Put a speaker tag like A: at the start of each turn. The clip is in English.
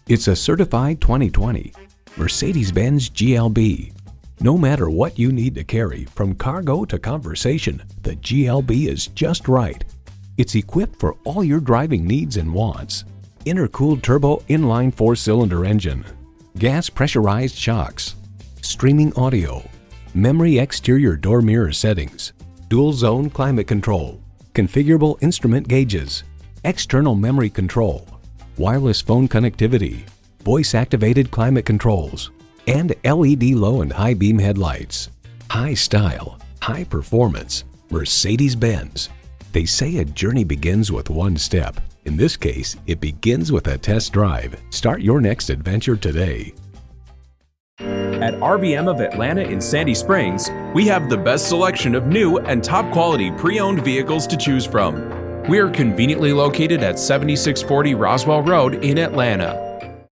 A: It's a certified 2020 Mercedes-Benz GLB. No matter what you need to carry, from cargo to conversation, the GLB is just right. It's equipped for all your driving needs and wants. Intercooled turbo inline 4-cylinder engine, gas pressurized shocks, streaming audio, memory exterior door mirror settings, dual zone climate control, configurable instrument gauges, external memory control, wireless phone connectivity, voice-activated climate controls, and LED low and high beam headlights. High style, high performance, Mercedes-Benz. They say a journey begins with one step. In this case, it begins with a test drive. Start your next adventure today.
B: At RBM of Atlanta in Sandy Springs, we have the best selection of new and top quality pre-owned vehicles to choose from. We are conveniently located at 7640 Roswell Road in Atlanta.